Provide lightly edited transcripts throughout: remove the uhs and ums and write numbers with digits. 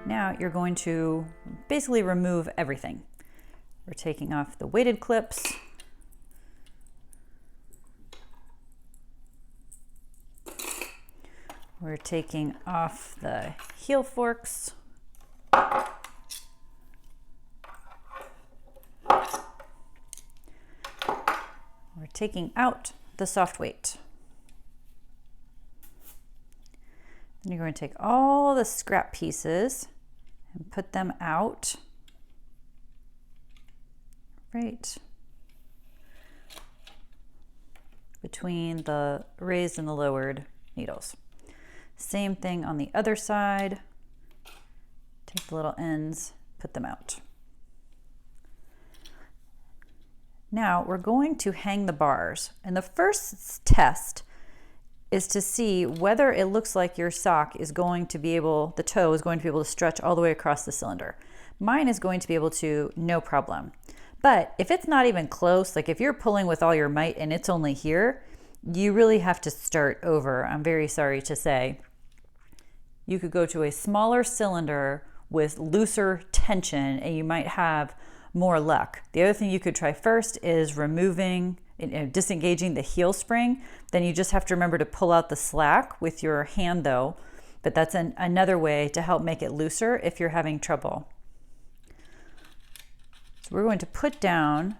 Now you're going to basically remove everything. We're taking off the weighted clips. We're taking off the heel forks. We're taking out the soft weight. Then you're going to take all the scrap pieces and put them out right between the raised and the lowered needles. Same thing on the other side. Take the little ends, put them out. Now we're going to hang the bars, and the first test is to see whether it looks like your sock is going to be able, the toe is going to be able to stretch all the way across the cylinder. Mine is going to be able to, no problem. But if it's not even close, like if you're pulling with all your might and it's only here, you really have to start over. I'm very sorry to say. You could go to a smaller cylinder with looser tension and you might have more luck. The other thing you could try first is removing, disengaging the heel spring. Then you just have to remember to pull out the slack with your hand though, but that's another way to help make it looser if you're having trouble. So we're going to put down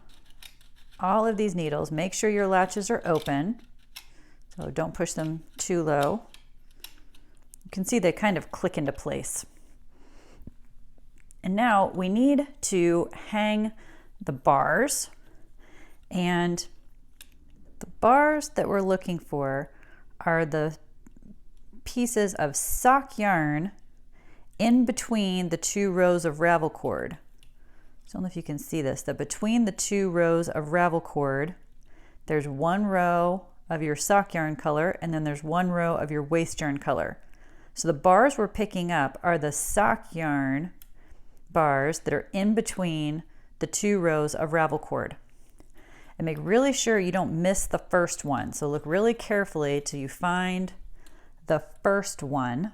all of these needles. Make sure your latches are open, so don't push them too low. You can see they kind of click into place. And now we need to hang the bars, and the bars that we're looking for are the pieces of sock yarn in between the two rows of ravel cord. So I don't know if you can see this, that between the two rows of ravel cord, there's one row of your sock yarn color, and then there's one row of your waist yarn color. So the bars we're picking up are the sock yarn bars that are in between the two rows of ravel cord. And make really sure you don't miss the first one. So look really carefully till you find the first one,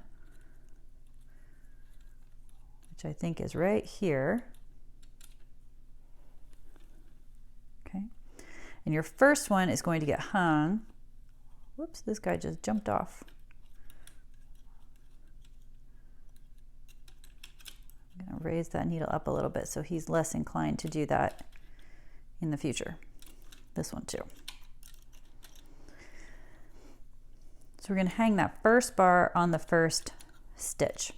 which I think is right here. Okay. And your first one is going to get hung. Whoops, this guy just jumped off. I'm going to raise that needle up a little bit so he's less inclined to do that in the future. This one too. So we're going to hang that first bar on the first stitch.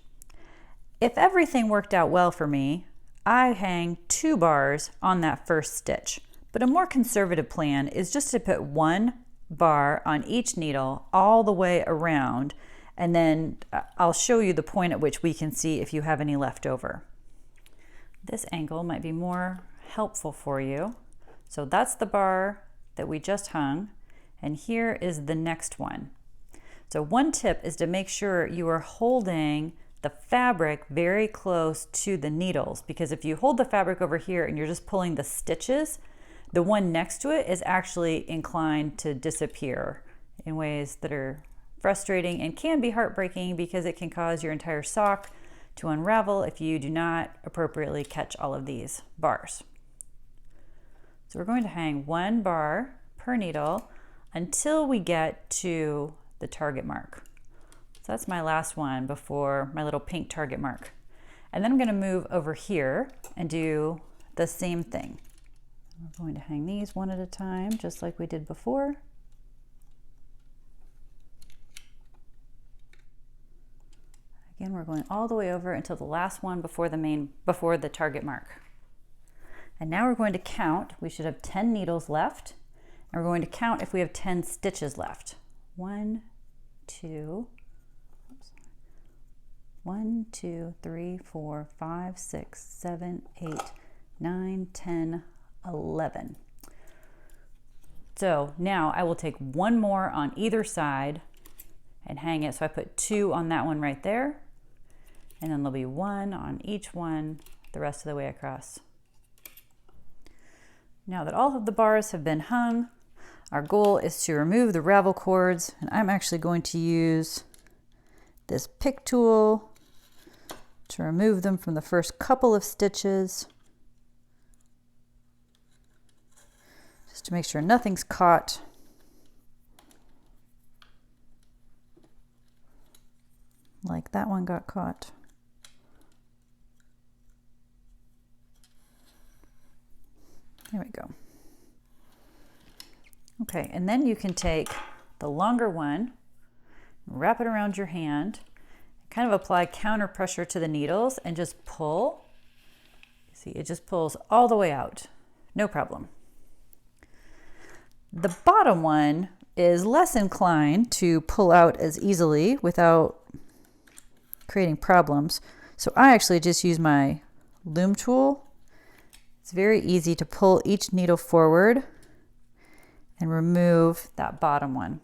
If everything worked out well for me, I hang 2 bars on that first stitch. But a more conservative plan is just to put 1 bar on each needle all the way around, and then I'll show you the point at which we can see if you have any left over. This angle might be more helpful for you. So that's the bar that we just hung, and here is the next one. So one tip is to make sure you are holding the fabric very close to the needles, because if you hold the fabric over here and you're just pulling the stitches, the one next to it is actually inclined to disappear in ways that are frustrating and can be heartbreaking, because it can cause your entire sock to unravel if you do not appropriately catch all of these bars. So we're going to hang 1 bar per needle until we get to the target mark. So that's my last one before my little pink target mark. And then I'm going to move over here and do the same thing. We're going to hang these one at a time, just like we did before. Again, we're going all the way over until the last one before the target mark. And now we're going to count. We should have 10 needles left, and we're going to count if we have 10 stitches left. 1, 2, 3, 4, 5, 6, 7, 8, 9, 10, 11. So now I will take 1 more on either side and hang it. So I put 2 on that one right there, and then there'll be 1 on each one the rest of the way across. Now that all of the bars have been hung, Our goal is to remove the ravel cords, and I'm actually going to use this pick tool to remove them from the first couple of stitches, just to make sure nothing's caught. Like that one got caught. There we go. Okay, and then you can take the longer one, wrap it around your hand, kind of apply counter pressure to the needles and just pull. See, it just pulls all the way out, no problem. The bottom one is less inclined to pull out as easily without creating problems. So I actually just use my loom tool. It's very easy to pull each needle forward and remove that bottom one.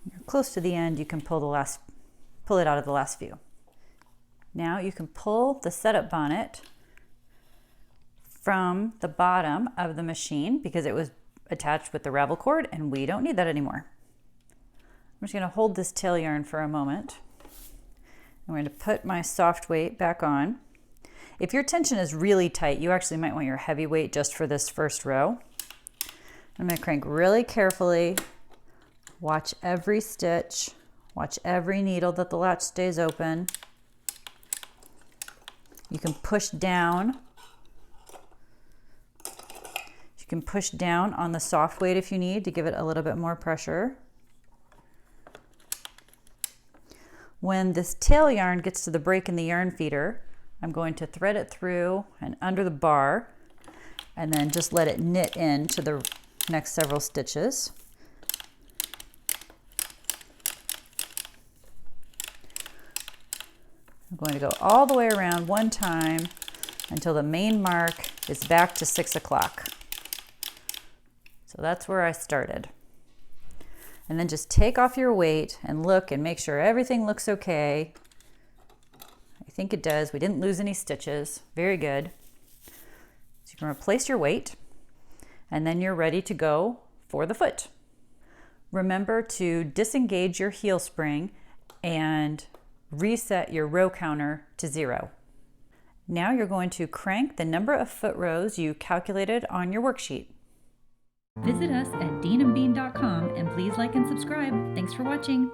When you're close to the end, you can pull it out of the last few. Now you can pull the setup bonnet from the bottom of the machine because it was attached with the ravel cord, and we don't need that anymore. I'm just going to hold this tail yarn for a moment. I'm going to put my soft weight back on. If your tension is really tight, you actually might want your heavy weight just for this first row. I'm going to crank really carefully, watch every stitch, watch every needle that the latch stays open. You can push down. You can push down on the soft weight if you need to give it a little bit more pressure. When this tail yarn gets to the break in the yarn feeder, I'm going to thread it through and under the bar and then just let it knit into the next several stitches. I'm going to go all the way around one time until the main mark is back to 6 o'clock. So that's where I started. And then just take off your weight and look and make sure everything looks okay. I think it does. We didn't lose any stitches. Very good. So you can replace your weight and then you're ready to go for the foot. Remember to disengage your heel spring and reset your row counter to 0. Now you're going to crank the number of foot rows you calculated on your worksheet. Visit us at deanandbean.com and please like and subscribe. Thanks for watching.